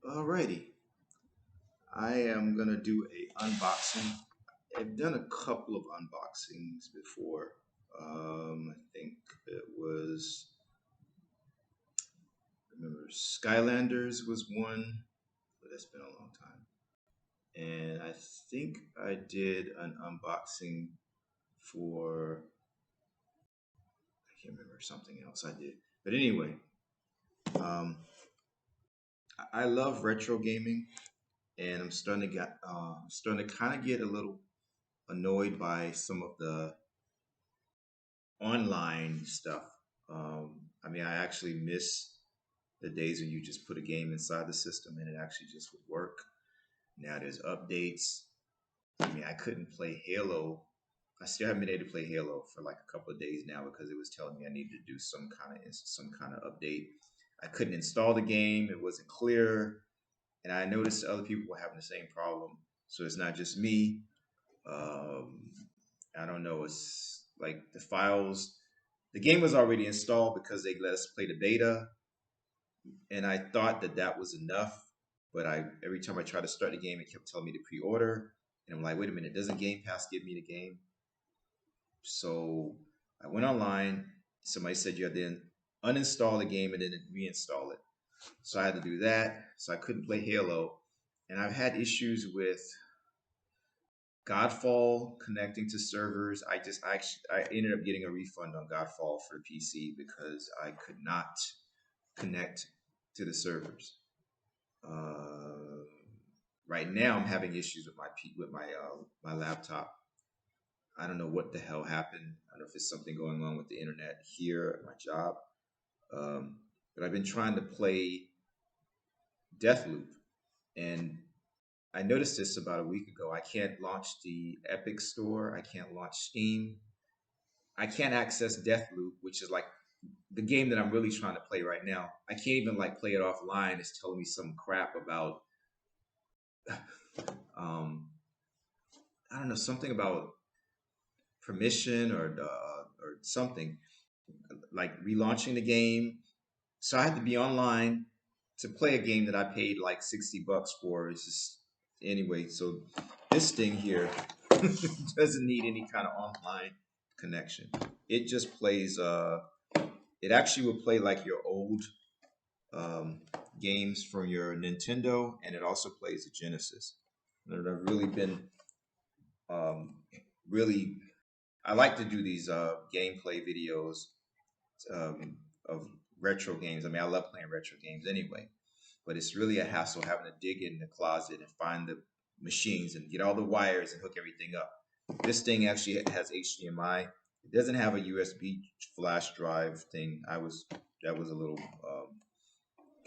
Alrighty, I am gonna do a unboxing. I've done a couple of unboxings before. I think it was, remember, Skylanders was one, but that's been a long time. And I think I did an unboxing for, I can't remember, something else I did. But anyway, um, I love retro gaming, and I'm starting to kind of get a little annoyed by some of the online stuff. I mean, I actually miss the days when you just put a game inside the system and it actually just would work. Now there's updates. I mean, I couldn't play Halo. I still haven't been able to play Halo for like a couple of days now because it was telling me I needed to do some kind of update. I couldn't install the game. It wasn't clear, and I noticed other people were having the same problem. So it's not just me. Um, I don't know. It's like the files. The game was already installed because they let us play the beta, and I thought that that was enough. But I every time I tried to start the game, it kept telling me to pre-order, and I'm like, wait a minute, doesn't Game Pass give me the game? So I went online. Somebody said you had to uninstall the game and then reinstall it. So I had to do that. So I couldn't play Halo, and I've had issues with Godfall connecting to servers. I ended up getting a refund on Godfall for the PC because I could not connect to the servers. Uh, right now, I'm having issues with my laptop. I don't know what the hell happened. I don't know if it's something going on with the internet here at my job. Um, but I've been trying to play Deathloop, and I noticed this about a week ago. I can't launch the Epic Store. I can't launch Steam. I can't access Deathloop, which is like the game that I'm really trying to play right now. I can't even like play it offline. It's telling me some crap about um, I don't know, something about permission or something like relaunching the game. So I had to be online to play a game that I paid like $60 for. It's just anyway. So this thing here doesn't need any kind of online connection. It just plays. It actually will play like your old um, games from your Nintendo, and it also plays the Genesis. And I've really been um, really. I like to do these gameplay videos um, of retro games. I mean, I love playing retro games anyway, but it's really a hassle having to dig in the closet and find the machines and get all the wires and hook everything up. This thing actually has HDMI. It doesn't have a USB flash drive thing. That was a little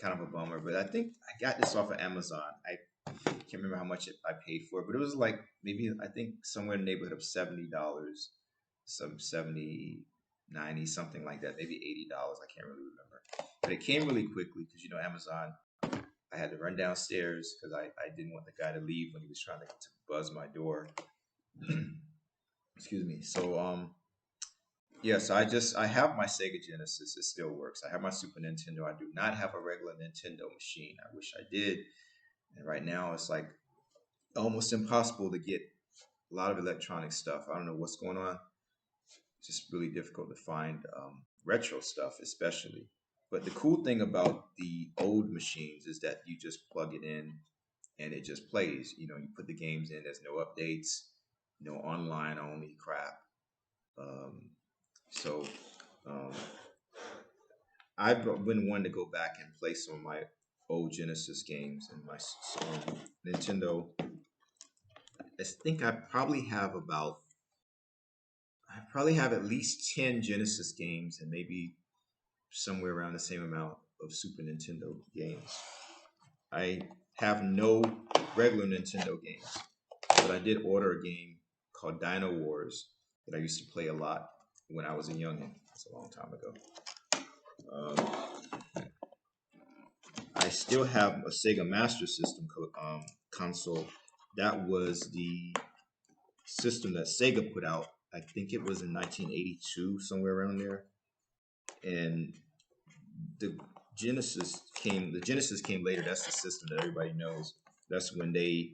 kind of a bummer, but I think I got this off of Amazon. I can't remember how much I paid for it, but it was like maybe I think somewhere in the neighborhood of $70, some 70, 90, something like that, maybe $80. I can't really remember, but it came really quickly because Amazon. I had to run downstairs because I didn't want the guy to leave when he was trying to buzz my door. Excuse me. So yes, I have my Sega Genesis. It still works. I have my Super Nintendo. I do not have a regular Nintendo machine. I wish I did. And right now it's like almost impossible to get a lot of electronic stuff. I don't know what's going on. It's just really difficult to find retro stuff, especially. But the cool thing about the old machines is that you just plug it in and it just plays. You put the games in. There's no updates, no online only crap. Um, so um, I've been wanting to go back and play some of my old Genesis games and my Nintendo. I think I probably have at least 10 Genesis games and maybe somewhere around the same amount of Super Nintendo games. I have no regular Nintendo games, but I did order a game called Dino Wars that I used to play a lot when I was a youngin'. It's a long time ago. I still have a Sega Master System console. That was the system that Sega put out. I think it was in 1982, somewhere around there. And the Genesis came. The Genesis came later. That's the system that everybody knows. That's when they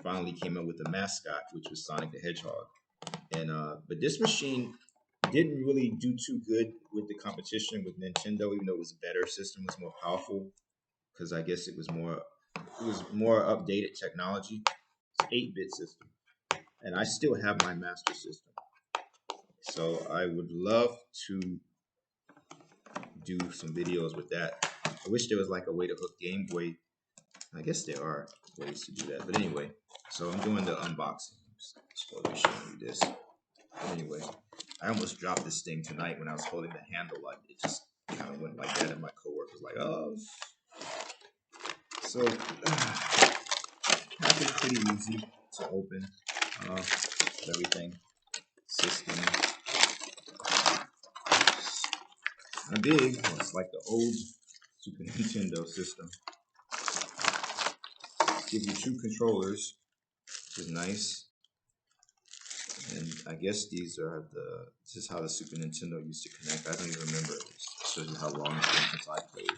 finally came up with the mascot, which was Sonic the Hedgehog. And but this machine didn't really do too good with the competition with Nintendo, even though it was a better system, was more powerful because I guess it was more updated technology. It's 8-bit system, and I still have my Master System. So I would love to do some videos with that. I wish there was like a way to hook Game Boy. I guess there are ways to do that, but anyway. So I'm doing the unboxing. Supposed to be showing you this. But anyway, I almost dropped this thing tonight when I was holding the handle. Like it just kind of went like that, and my coworker was like, "Oh." So that's pretty easy to open. Everything system. Not big. It's like the old Super Nintendo system. Give you 2 controllers, which is nice. And I guess this is how the Super Nintendo used to connect. I don't even remember. It shows you how long it's been since I played.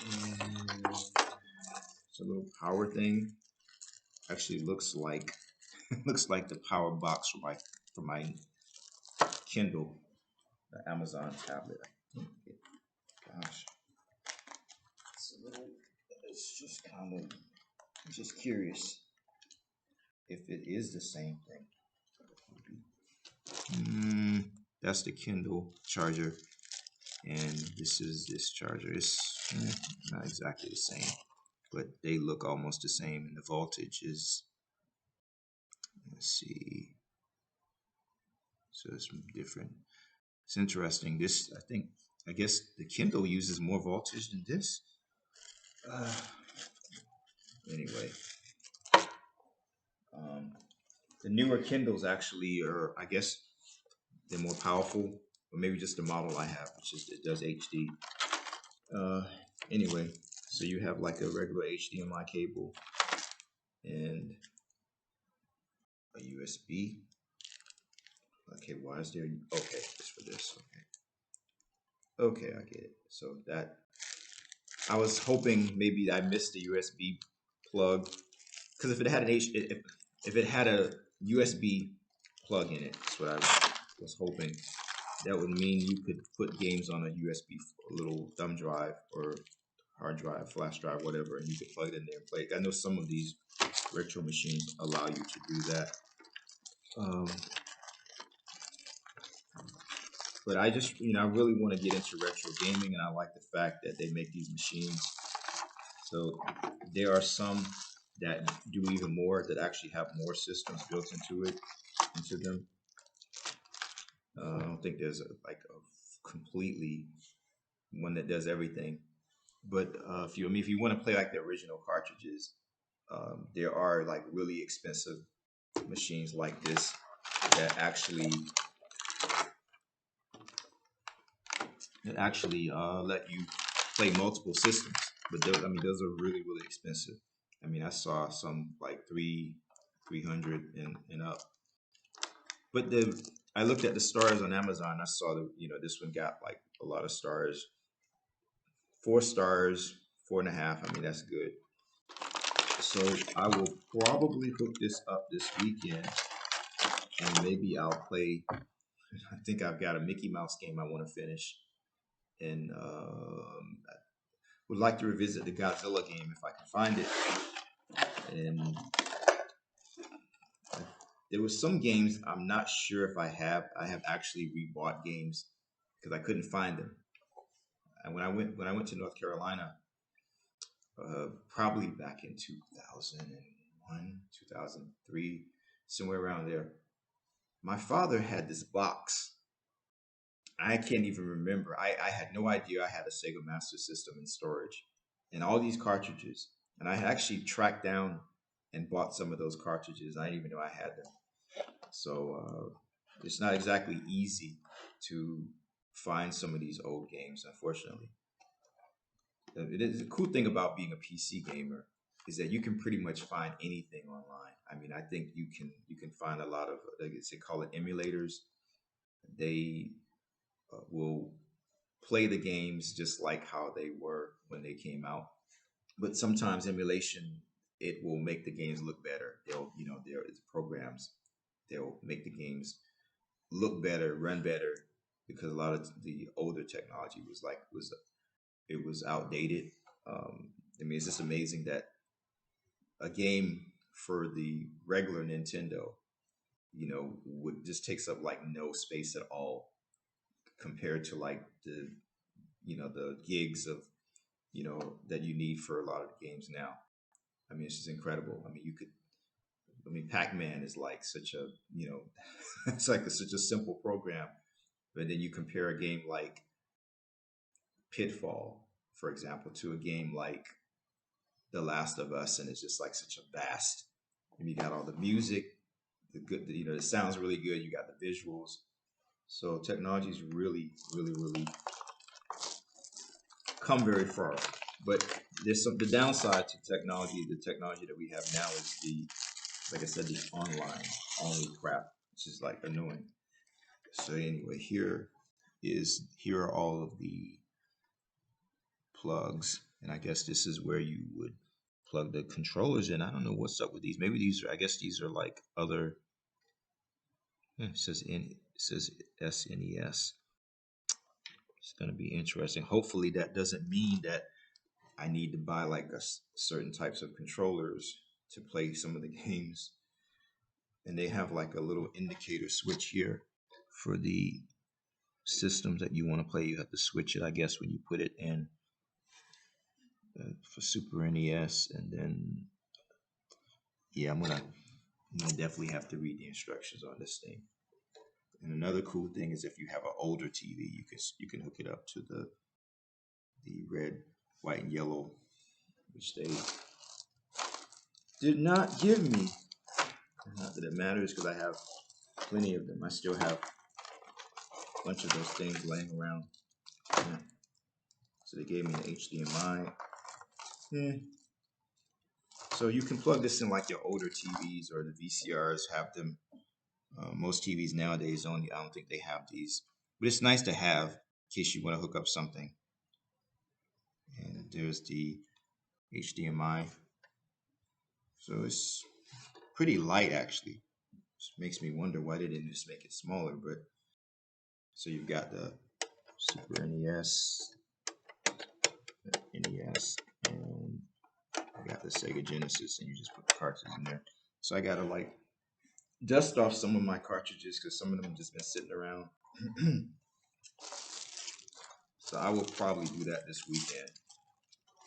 And it's a little power thing. Actually looks like looks like the power box for my Kindle, the Amazon tablet. Gosh. It's just kind of, I'm just curious if it is the same thing. That's the Kindle charger, and this is this charger. It's not exactly the same, but they look almost the same, and the voltage is, let's see, so it's different. It's interesting. This, I guess the Kindle uses more voltage than this. Anyway, the newer Kindles actually are, I guess, they're more powerful, or maybe just the model I have, which is it does HD. Anyway, so you have like a regular HDMI cable and a USB. Okay, why is there? Okay, it's for this. Okay, I get it. So that, I was hoping maybe I missed the USB plug, because if it had if it had a USB plug in it, that's what I was hoping. That would mean you could put games on a USB little thumb drive or hard drive, flash drive, whatever, and you could plug it in there and play. I know some of these retro machines allow you to do that. But I just, I really want to get into retro gaming, and I like the fact that they make these machines. So there are some that do even more, that actually have more systems built into them. I don't think there's like a completely one that does everything. But if you want to play like the original cartridges, there are like really expensive machines like this that actually let you play multiple systems. But those are really, really expensive. I mean, I saw some like 300 and up. But I looked at the stars on Amazon. I saw this one got like a lot of stars. 4 stars, 4.5. I mean, that's good. So I will probably hook this up this weekend, and maybe I'll play. I think I've got a Mickey Mouse game I want to finish, and I would like to revisit the Godzilla game if I can find it. And there was some games I'm not sure if I have. I have actually rebought games because I couldn't find them. And when I went to North Carolina, probably back in 2001, 2003, somewhere around there, my father had this box. I can't even remember. I had no idea I had a Sega Master System in storage and all these cartridges. And I actually tracked down and bought some of those cartridges. I didn't even know I had them. So it's not exactly easy to find some of these old games, unfortunately. It is a cool thing about being a PC gamer is that you can pretty much find anything online. I mean, I think you can find a lot of, like they call it, emulators. They will play the games just like how they were when they came out. But sometimes emulation, it will make the games look better. They'll, there is programs, they'll make the games look better, run better, because a lot of the older technology was outdated. I mean, it's just amazing that a game for the regular Nintendo, would just takes up like no space at all compared to like the gigs of that you need for a lot of the games now. I mean, it's just incredible. I mean, Pac-Man is like such a it's like such a simple program, but then you compare a game like Pitfall, for example, to a game like The Last of Us, and it's just like such a vast. And you got all the music, it sounds really good. You got the visuals. So technology's really, really, really come very far. But there's the downside to technology. The technology that we have now is like I said, the online only crap, which is like annoying. So anyway, here are all of the plugs, and I guess this is where you would plug the controllers in. I don't know what's up with these. Maybe I guess these are like other. It says SNES. It's gonna be interesting. Hopefully that doesn't mean that I need to buy like certain types of controllers to play some of the games. And they have like a little indicator switch here for the systems that you want to play. You have to switch it, I guess, when you put it in for Super NES. And then, yeah, I'm gonna definitely have to read the instructions on this thing. And another cool thing is if you have an older TV, you can hook it up to the red, white, and yellow, which they did not give me. Not that it matters, because I have plenty of them. I still have a bunch of those things laying around. Yeah. So they gave me an HDMI. Yeah. So you can plug this in like your older TVs, or the VCRs have them. Most TVs nowadays I don't think they have these. But it's nice to have in case you want to hook up something. And there's the HDMI. So it's pretty light actually. Which makes me wonder why they didn't just make it smaller. But so you've got the Super NES, and I got the Sega Genesis, and you just put the cartridge in there. So I gotta like dust off some of my cartridges because some of them have just been sitting around. So I will probably do that this weekend,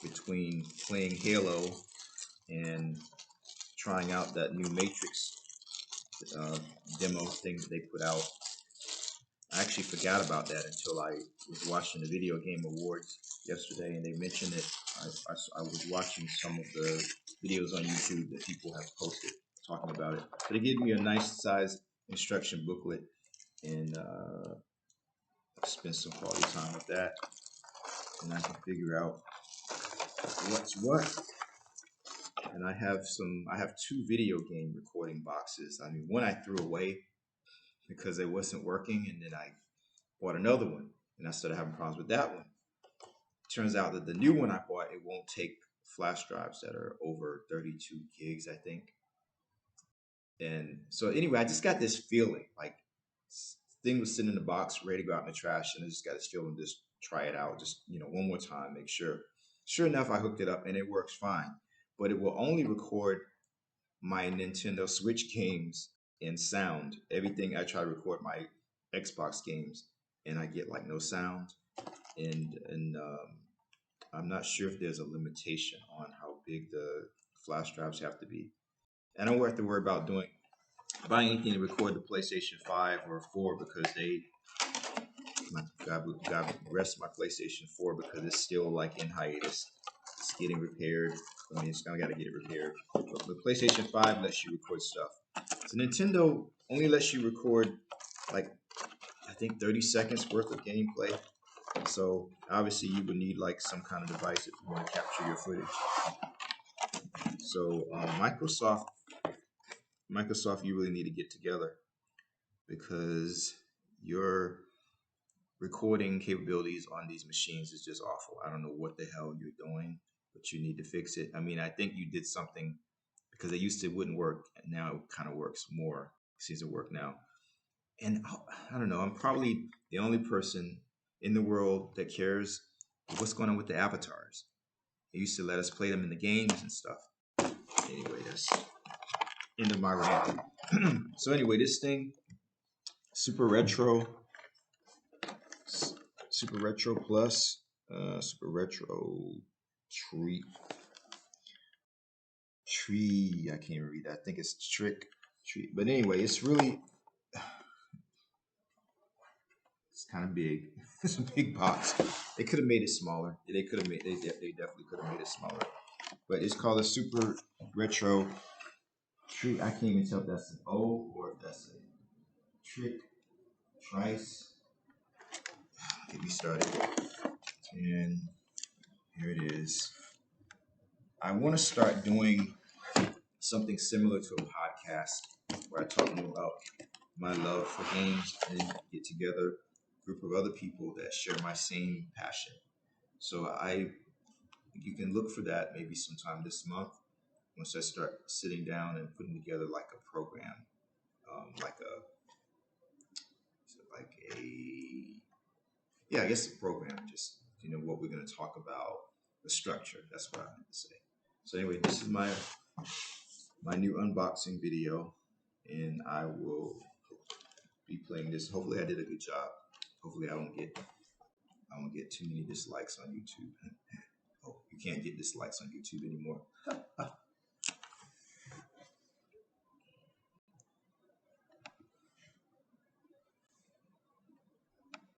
between playing Halo and trying out that new Matrix demo thing that they put out. I actually forgot about that until I was watching the Video Game Awards yesterday, and they mentioned it. I was watching some of the videos on YouTube that people have posted talking about it. But it gave me a nice size instruction booklet, and spend some quality time with that, and I can figure out what's what. And I have two video game recording boxes. I mean, one I threw away because it wasn't working, and then I bought another one, and I started having problems with that one. Turns out that the new one I bought, it won't take flash drives that are over 32 gigs, I think. And so anyway, I just got this feeling like thing was sitting in the box, ready to go out in the trash, and I just got this feeling, just try it out, just one more time, make sure. Sure enough, I hooked it up, and it works fine. But it will only record my Nintendo Switch games in sound. Everything I try to record my Xbox games, and I get like no sound. And I'm not sure if there's a limitation on how big the flash drives have to be. I don't have to worry about buying anything to record the PlayStation 5 or 4 because God rest my PlayStation 4 because it's still like in hiatus. It's getting repaired. I mean, I got to get it repaired. But the PlayStation 5 lets you record stuff. So Nintendo only lets you record like I think 30 seconds worth of gameplay. So obviously you would need like some kind of device if you want to capture your footage. So Microsoft, you really need to get together because your recording capabilities on these machines is just awful. I don't know what the hell you're doing, but you need to fix it. I mean, I think you did something because it used to wouldn't work, and now it kind of works more. Seems to work now. And I don't know. I'm probably the only person in the world that cares what's going on with the avatars. They used to let us play them in the games and stuff. Anyway, that's end of my rant. So anyway, this thing, Super Retro, Super Retro Plus, Super Retro Tree, Tree. I can't even read that. I think it's Trick Tree. But anyway, it's really, it's kind of big. It's a big box. They could have made it smaller. They could have made. They definitely could have made it smaller. But it's called a Super Retro Tree. I can't even tell if that's an O or if that's a Trick Trice. Get me started. And here it is. I want to start doing something similar to a podcast where I talk more about my love for games and get together a group of other people that share my same passion. So you can look for that maybe sometime this month once I start sitting down and putting together like a program, like a yeah, I guess a program. Just what we're going to talk about, the structure. That's what I meant to say. So anyway, this is my new unboxing video, and I will be playing this. Hopefully, I did a good job. Hopefully, I won't get too many dislikes on YouTube. Oh, you can't get dislikes on YouTube anymore.